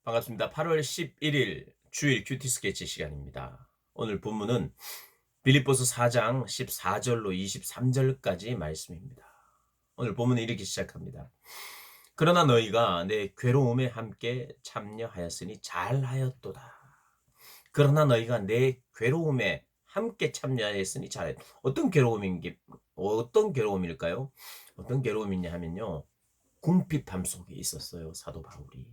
반갑습니다. 8월 11일 주일 큐티 스케치 시간입니다. 오늘 본문은 빌립보서 4장 14절로 23절까지 말씀입니다. 오늘 본문은 이렇게 시작합니다. 그러나 너희가 내 괴로움에 함께 참여하였으니 잘하였도다. 그러나 너희가 내 괴로움에 함께 참여하였으니 잘하였. 어떤 괴로움일까요? 어떤 괴로움이냐 하면요. 궁핍함 속에 있었어요. 사도 바울이.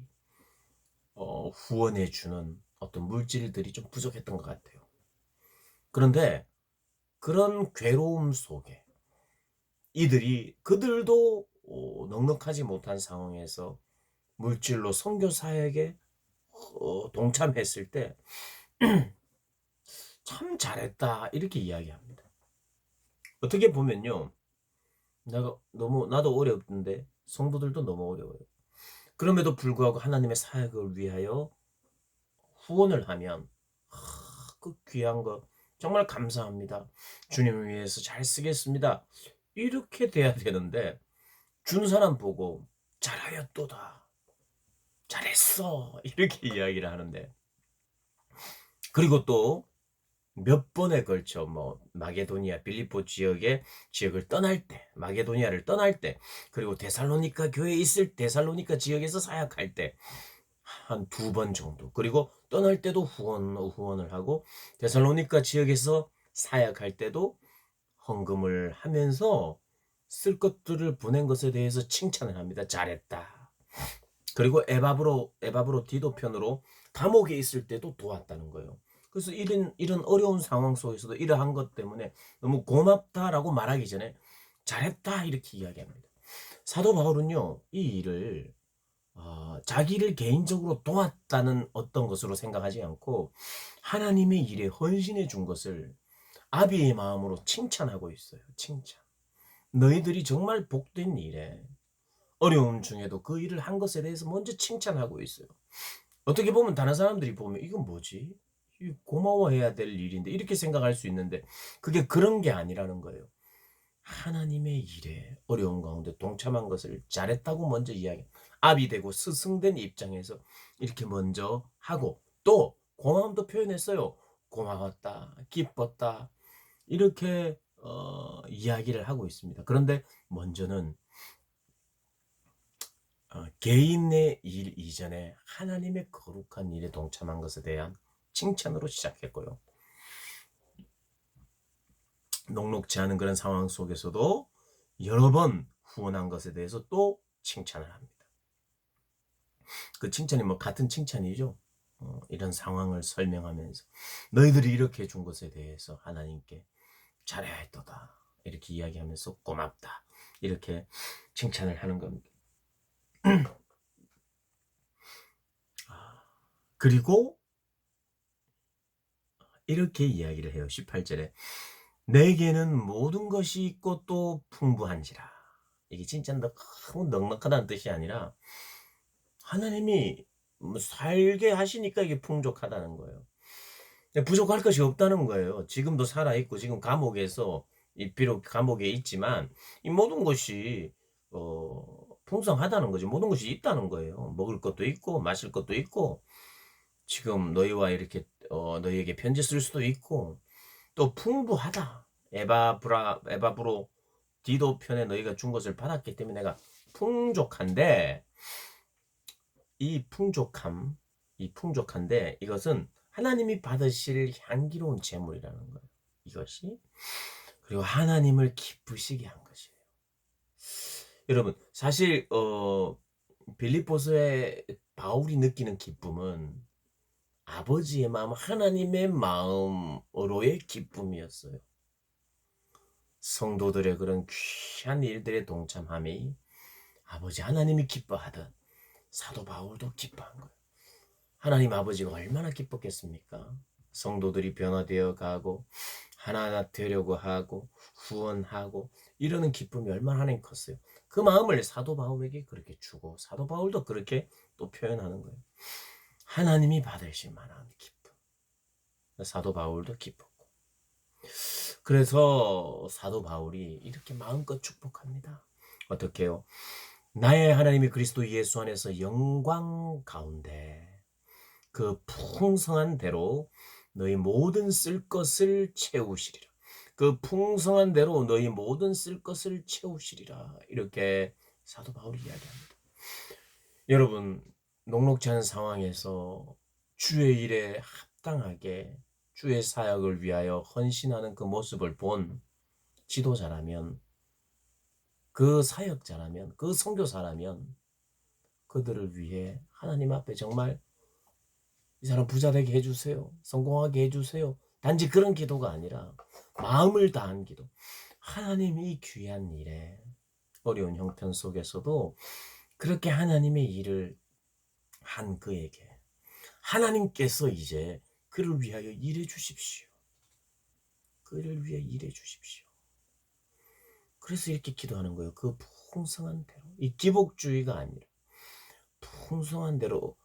후원해 주는 어떤 물질들이 좀 부족했던 것 같아요. 그런데 그런 괴로움 속에 그들도 넉넉하지 못한 상황에서 물질로 선교 사역에 동참했을 때 참 잘했다 이렇게 이야기합니다. 어떻게 보면요, 나도 어렵던데 성도들도 너무 어려워요. 그럼에도 불구하고 하나님의 사역을 위하여 후원을 하면 그 귀한 거 정말 감사합니다. 주님을 위해서 잘 쓰겠습니다. 이렇게 돼야 되는데 준 사람 보고 잘하였도다. 잘했어. 이렇게 이야기를 하는데 그리고 또 몇 번에 걸쳐 마게도니아 빌립보 지역을 떠날 때, 마게도니아를 떠날 때, 그리고 데살로니카 지역에서 사역할 때 한 두 번 정도, 그리고 떠날 때도 후원을 하고 데살로니카 지역에서 사역할 때도 헌금을 하면서 쓸 것들을 보낸 것에 대해서 칭찬을 합니다. 잘했다. 그리고 에바브로 디도편으로 감옥에 있을 때도 도왔다는 거예요. 그래서 이런 어려운 상황 속에서도 이러한 것 때문에 너무 고맙다라고 말하기 전에 잘했다 이렇게 이야기합니다. 사도 바울은요, 이 일을 자기를 개인적으로 도왔다는 어떤 것으로 생각하지 않고 하나님의 일에 헌신해 준 것을 아비의 마음으로 칭찬하고 있어요. 칭찬. 너희들이 정말 복된 일에 어려움 중에도 그 일을 한 것에 대해서 먼저 칭찬하고 있어요. 어떻게 보면 다른 사람들이 보면 이건 뭐지? 고마워해야 될 일인데 이렇게 생각할 수 있는데 그게 그런 게 아니라는 거예요. 하나님의 일에 어려운 가운데 동참한 것을 잘했다고 먼저 이야기. 압이 되고 스승된 입장에서 이렇게 먼저 하고 또 고마움도 표현했어요. 고마웠다, 기뻤다 이렇게 이야기를 하고 있습니다. 그런데 먼저는 개인의 일 이전에 하나님의 거룩한 일에 동참한 것에 대한 칭찬으로 시작했고요. 녹록지 않은 그런 상황 속에서도 여러 번 후원한 것에 대해서 또 칭찬을 합니다. 그 칭찬이 같은 칭찬이죠. 이런 상황을 설명하면서 너희들이 이렇게 해준 것에 대해서 하나님께 잘해야 했도다 이렇게 이야기하면서 고맙다 이렇게 칭찬을 하는 겁니다. 그리고 이렇게 이야기를 해요. 18절에 내게는 모든 것이 있고 또 풍부한지라. 이게 진짜 너무 넉넉하다는 뜻이 아니라 하나님이 살게 하시니까 이게 풍족하다는 거예요. 부족할 것이 없다는 거예요. 지금도 살아있고 지금 감옥에서 비록 감옥에 있지만 이 모든 것이 풍성하다는 거지. 모든 것이 있다는 거예요. 먹을 것도 있고 마실 것도 있고 지금 너희와 이렇게 너희에게 편지 쓸 수도 있고 또 풍부하다. 에바브로 디도 편에 너희가 준 것을 받았기 때문에 내가 풍족한데 이 풍족한데 이것은 하나님이 받으실 향기로운 제물이라는 거예요. 이것이 그리고 하나님을 기쁘시게 한 것이에요. 여러분 사실 빌립보서의 바울이 느끼는 기쁨은 아버지의 마음, 하나님의 마음으로의 기쁨이었어요. 성도들의 그런 귀한 일들에 동참함이 아버지 하나님이 기뻐하듯 사도 바울도 기뻐한 거예요. 하나님 아버지가 얼마나 기뻤겠습니까? 성도들이 변화되어 가고 하나하나 되려고 하고 후원하고 이러는 기쁨이 얼마나 하나님 컸어요. 그 마음을 사도 바울에게 그렇게 주고 사도 바울도 그렇게 또 표현하는 거예요. 하나님이 받으실 만한 기쁨. 사도 바울도 기뻤고. 그래서 사도 바울이 이렇게 마음껏 축복합니다. 어떻게요? 나의 하나님이 그리스도 예수 안에서 영광 가운데 그 풍성한 대로 너희 모든 쓸 것을 채우시리라. 그 풍성한 대로 너희 모든 쓸 것을 채우시리라. 이렇게 사도 바울이 이야기합니다. 여러분, 녹록지 않은 상황에서 주의 일에 합당하게 주의 사역을 위하여 헌신하는 그 모습을 본 지도자라면, 그 사역자라면, 그 선교사라면 그들을 위해 하나님 앞에 정말 이 사람 부자 되게 해주세요, 성공하게 해주세요, 단지 그런 기도가 아니라 마음을 다한 기도. 하나님 이 귀한 일에 어려운 형편 속에서도 그렇게 하나님의 일을 한 그에게 하나님께서 이제 그를 위하여 일해 주십시오. 그를 위해 일해 주십시오. 그래서 이렇게 기도하는 거예요. 그 풍성한 대로. 이 기복주의가 아니라 풍성한 대로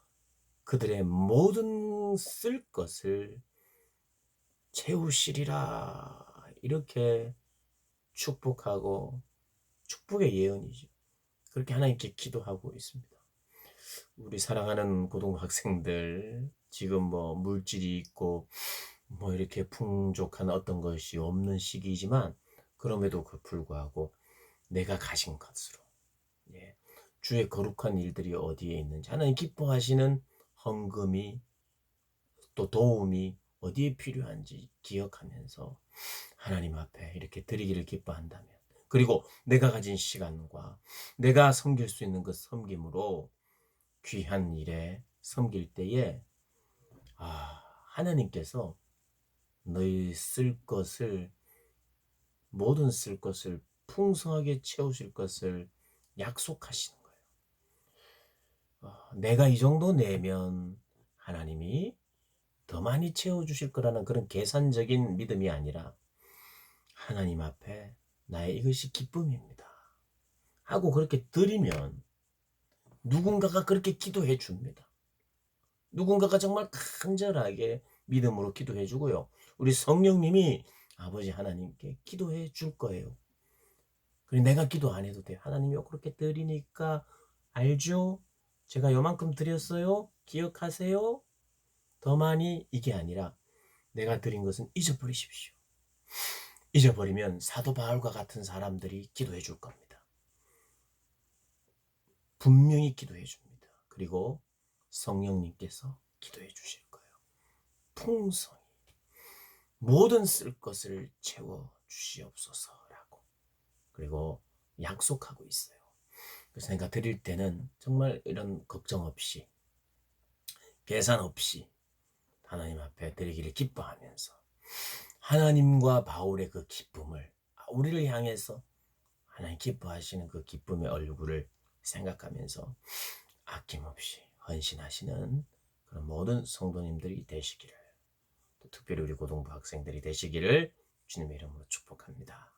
그들의 모든 쓸 것을 채우시리라. 이렇게 축복하고, 축복의 예언이죠. 그렇게 하나님께 기도하고 있습니다. 우리 사랑하는 고등학생들, 지금 뭐 물질이 있고 뭐 이렇게 풍족한 어떤 것이 없는 시기이지만 그럼에도 불구하고 내가 가진 것으로, 예, 주의 거룩한 일들이 어디에 있는지, 하나님 기뻐하시는 헌금이, 또 도움이 어디에 필요한지 기억하면서 하나님 앞에 이렇게 드리기를 기뻐한다면, 그리고 내가 가진 시간과 내가 섬길 수 있는 그 섬김으로 귀한 일에 섬길 때에 하나님께서 너희 쓸 것을, 모든 쓸 것을 풍성하게 채우실 것을 약속하시는 거예요. 내가 이 정도 내면 하나님이 더 많이 채워주실 거라는 그런 계산적인 믿음이 아니라, 하나님 앞에 나의 이것이 기쁨입니다 하고 그렇게 드리면 누군가가 그렇게 기도해 줍니다. 누군가가 정말 간절하게 믿음으로 기도해 주고요, 우리 성령님이 아버지 하나님께 기도해 줄 거예요. 그리고 내가 기도 안 해도 돼요. 하나님이 그렇게 드리니까 알죠? 제가 요만큼 드렸어요? 기억하세요? 더 많이, 이게 아니라 내가 드린 것은 잊어버리십시오. 잊어버리면 사도 바울과 같은 사람들이 기도해 줄 겁니다. 분명히 기도해 줍니다. 그리고 성령님께서 기도해 주실 거예요. 풍성히 모든 쓸 것을 채워 주시옵소서라고, 그리고 약속하고 있어요. 그래서 내가 드릴 때는 정말 이런 걱정 없이, 계산 없이 하나님 앞에 드리기를 기뻐하면서 하나님과 바울의 그 기쁨을, 우리를 향해서 하나님 기뻐하시는 그 기쁨의 얼굴을 생각하면서 아낌없이 헌신하시는 그런 모든 성도님들이 되시기를, 또 특별히 우리 고등부 학생들이 되시기를 주님의 이름으로 축복합니다.